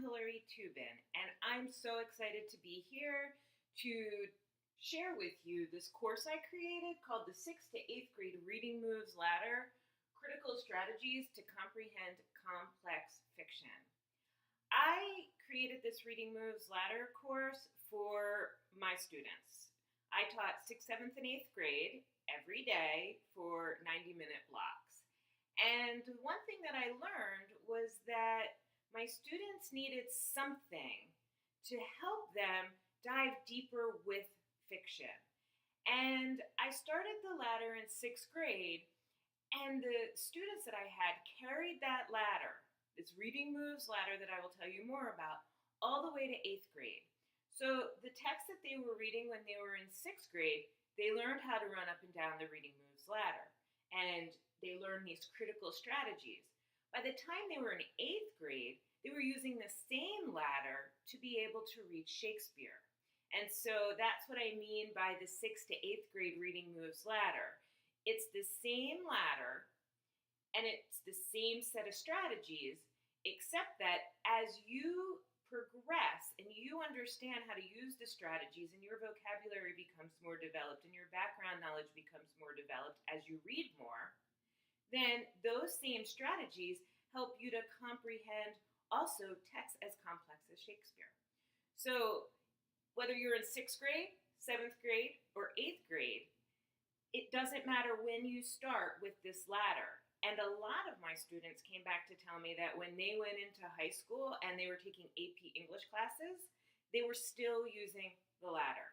I'm Hillary Tubin, and I'm so excited to be here to share with you this course I created called the 6th to 8th grade Reading Moves Ladder, Critical Strategies to Comprehend Complex Fiction. I created this Reading Moves Ladder course for my students. I taught 6th, 7th, and 8th grade every day for 90-minute blocks. And one thing that I learned was that my students needed something to help them dive deeper with fiction. And I started the ladder in 6th grade, and the students that I had carried that ladder, this Reading Moves ladder that I will tell you more about, all the way to 8th grade. So the text that they were reading when they were in 6th grade, they learned how to run up and down the Reading Moves ladder. And they learned these critical strategies. By the time they were in 8th grade, they were using the same ladder to be able to read Shakespeare. And so that's what I mean by the 6th to 8th grade Reading Moves ladder. It's the same ladder, and it's the same set of strategies, except that as you progress and you understand how to use the strategies and your vocabulary becomes more developed and your background knowledge becomes more developed as you read more, then those same strategies help you to comprehend also texts as complex as Shakespeare. So whether you're in 6th grade, 7th grade, or 8th grade, it doesn't matter when you start with this ladder. And a lot of my students came back to tell me that when they went into high school and they were taking AP English classes, they were still using the ladder.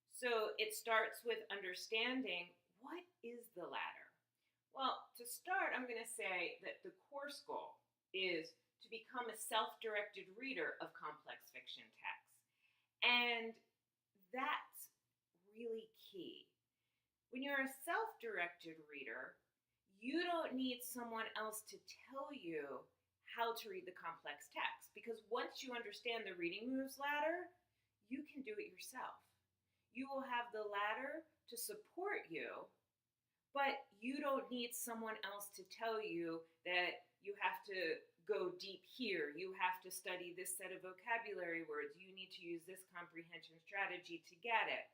So it starts with understanding, what is the ladder? Well, to start, I'm going to say that the course goal is to become a self-directed reader of complex fiction texts. And that's really key. When you're a self-directed reader, you don't need someone else to tell you how to read the complex text, because once you understand the Reading Moves ladder, you can do it yourself. You will have the ladder to support you, but you don't need someone else to tell you that you have to go deep here. You have to study this set of vocabulary words. You need to use this comprehension strategy to get it.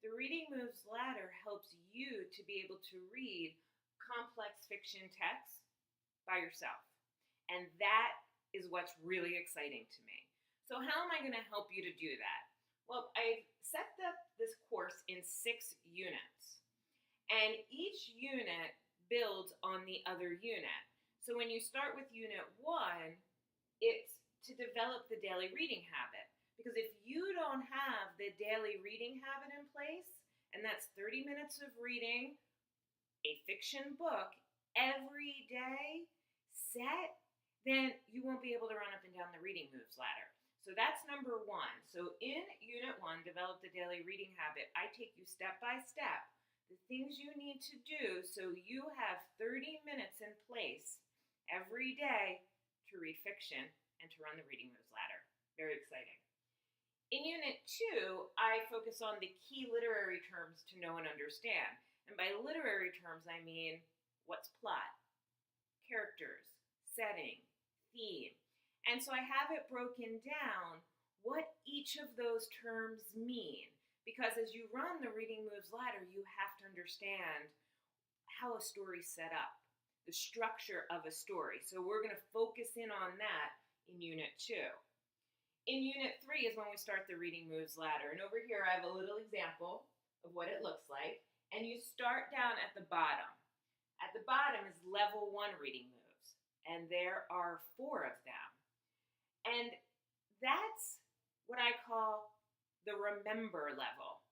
The Reading Moves ladder helps you to be able to read complex fiction texts by yourself. And that is what's really exciting to me. So how am I going to help you to do that? Well, I've set up this course in 6 units. And each unit builds on the other unit. So when you start with unit 1, it's to develop the daily reading habit. Because if you don't have the daily reading habit in place, and that's 30 minutes of reading a fiction book every day set, then you won't be able to run up and down the Reading Moves ladder. So that's number 1. So in unit 1, develop the daily reading habit, I take you step by step, the things you need to do so you have 30 minutes in place every day to read fiction and to run the Reading Moves ladder. Very exciting. In unit 2, I focus on the key literary terms to know and understand. And by literary terms, I mean what's plot, characters, setting, theme. And so I have it broken down what each of those terms mean. Because as you run the Reading Moves ladder, you have to understand how a story's set up, the structure of a story. So we're going to focus in on that in unit 2. In unit 3 is when we start the Reading Moves ladder. And over here I have a little example of what it looks like. And you start down at the bottom. At the bottom is level 1 Reading Moves. And there are 4 of them. And that's what I call the remember level.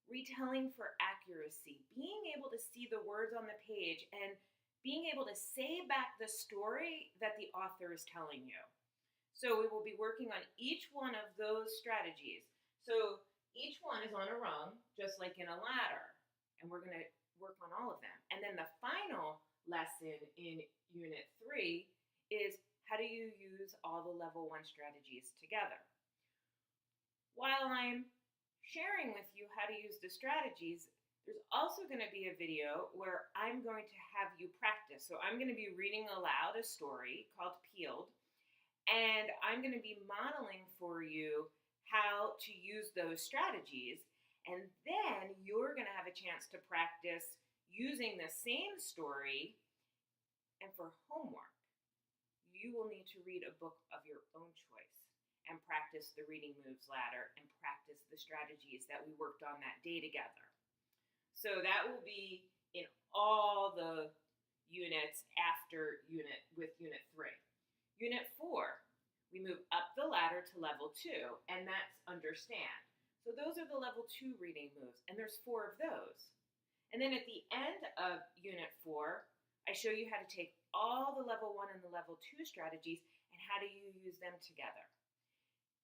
Retelling for accuracy. Being able to see the words on the page and being able to say back the story that the author is telling you. So we will be working on each one of those strategies. So each one is on a rung, just like in a ladder. And we're going to work on all of them. And then the final lesson in unit 3 is how do you use all the level 1 strategies together? While I'm sharing with you how to use the strategies, there's also going to be a video where I'm going to have you practice. So I'm going to be reading aloud a story called Peeled, And I'm going to be modeling for you how to use those strategies. And then you're going to have a chance to practice using the same story. And for homework, you will need to read a book of your own choice and practice the reading moves ladder and practice the strategies that we worked on that day together. So that will be in all the units after unit 3. Unit 4, we move up the ladder to level 2, and that's understand. So those are the level 2 reading moves, and there's 4 of those. And then at the end of unit 4, I show you how to take all the level 1 and the level 2 strategies and how do you use them together.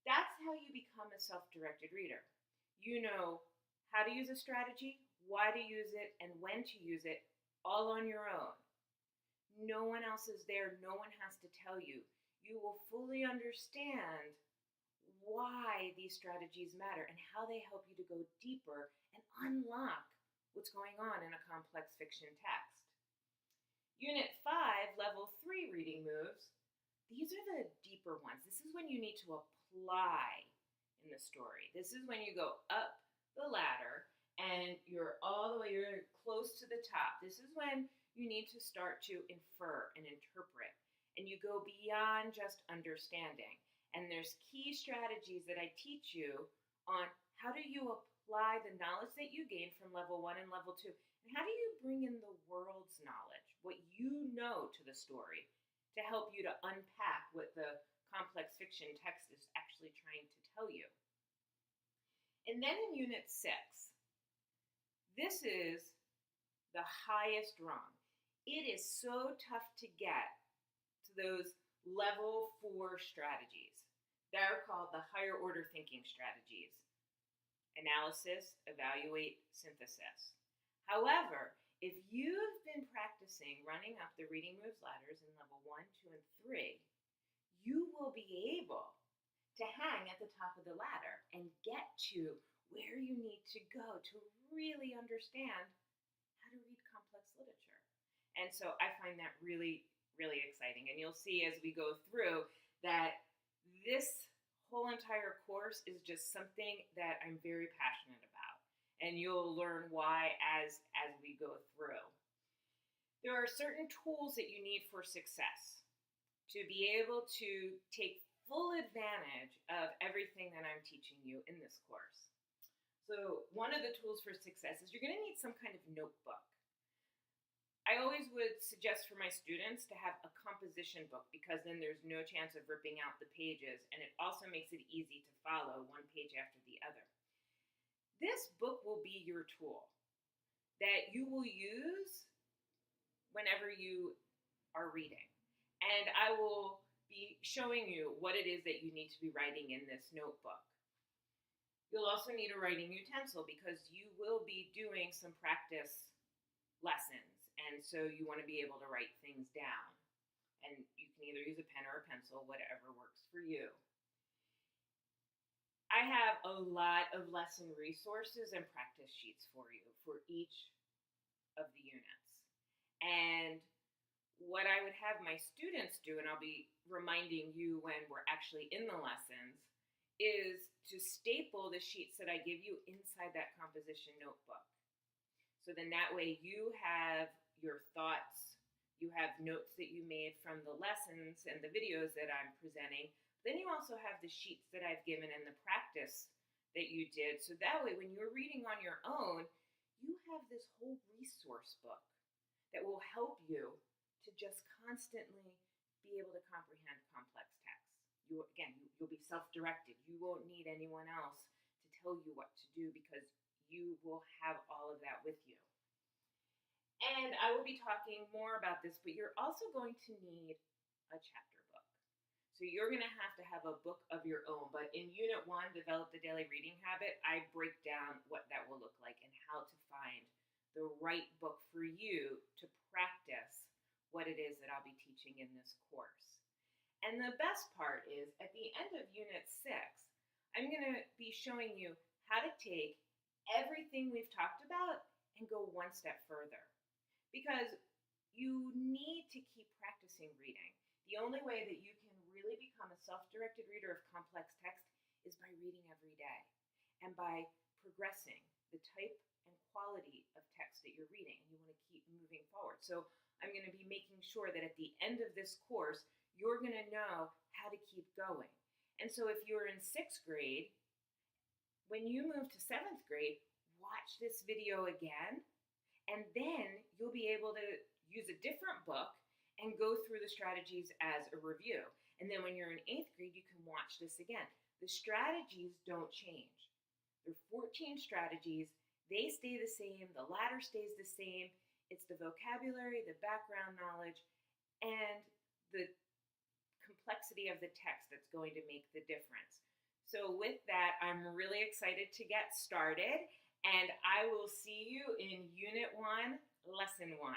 That's how you become a self-directed reader. You know how to use a strategy, why to use it, and when to use it, all on your own. No one else is there. No one has to tell you. You will fully understand why these strategies matter and how they help you to go deeper and unlock what's going on in a complex fiction text. Unit 5, level 3 reading moves. These are the deeper ones. This is when you need to apply in the story. This is when you go up the ladder and you're close to the top. This is when you need to start to infer and interpret, and you go beyond just understanding. And there's key strategies that I teach you on how do you apply the knowledge that you gain from level 1 and level 2, and how do you bring in the world's knowledge, what you know, to the story to help you to unpack what the complex fiction text is actually trying to tell you. And then in unit 6, this is the highest rung. It is so tough to get to those level 4 strategies. They're called the higher order thinking strategies. Analysis, evaluate, synthesis. However, if you've been practicing running up the reading moves ladders in level 1, 2, and 3, you will be able to hang at the top of the ladder and get to where you need to go to really understand how to read complex literature. And so I find that really, really exciting. And you'll see as we go through that this whole entire course is just something that I'm very passionate about. And you'll learn why as we go through. There are certain tools that you need for success to be able to take full advantage of everything that I'm teaching you in this course. So one of the tools for success is you're going to need some kind of notebook. I always would suggest for my students to have a composition book because then there's no chance of ripping out the pages, and it also makes it easy to follow one page after the other. This book will be your tool that you will use whenever you are reading. And I will be showing you what it is that you need to be writing in this notebook. You'll also need a writing utensil because you will be doing some practice lessons. And so you want to be able to write things down. And you can either use a pen or a pencil, whatever works for you. I have a lot of lesson resources and practice sheets for you for each of the units. And what I would have my students do, and I'll be reminding you when we're actually in the lessons, is to staple the sheets that I give you inside that composition notebook. So then that way you have your thoughts, you have notes that you made from the lessons and the videos that I'm presenting. Then you also have the sheets that I've given and the practice that you did. So that way when you're reading on your own, you have this whole resource book that will help you to just constantly be able to comprehend complex texts. You'll be self-directed. You won't need anyone else to tell you what to do because you will have all of that with you. And I will be talking more about this, but you're also going to need a chapter book. So you're going to have a book of your own. But in Unit 1, Develop the Daily Reading Habit, I break down what that will look like and how to find the right book for you to practice what it is that I'll be teaching in this course. And the best part is, at the end of Unit 6, I'm going to be showing you how to take everything we've talked about and go one step further. Because you need to keep practicing reading. The only way that you can really become a self-directed reader of complex text is by reading every day and by progressing the type and quality of text that you're reading. And you want to keep moving forward. So I'm going to be making sure that at the end of this course, you're going to know how to keep going. And so if you're in 6th grade, when you move to 7th grade, watch this video again, and then you'll be able to use a different book and go through the strategies as a review. And then when you're in 8th grade, you can watch this again. The strategies don't change. There are 14 strategies. They stay the same. The ladder stays the same. It's the vocabulary, the background knowledge, and the complexity of the text that's going to make the difference. So with that, I'm really excited to get started, and I will see you in Unit 1, Lesson 1.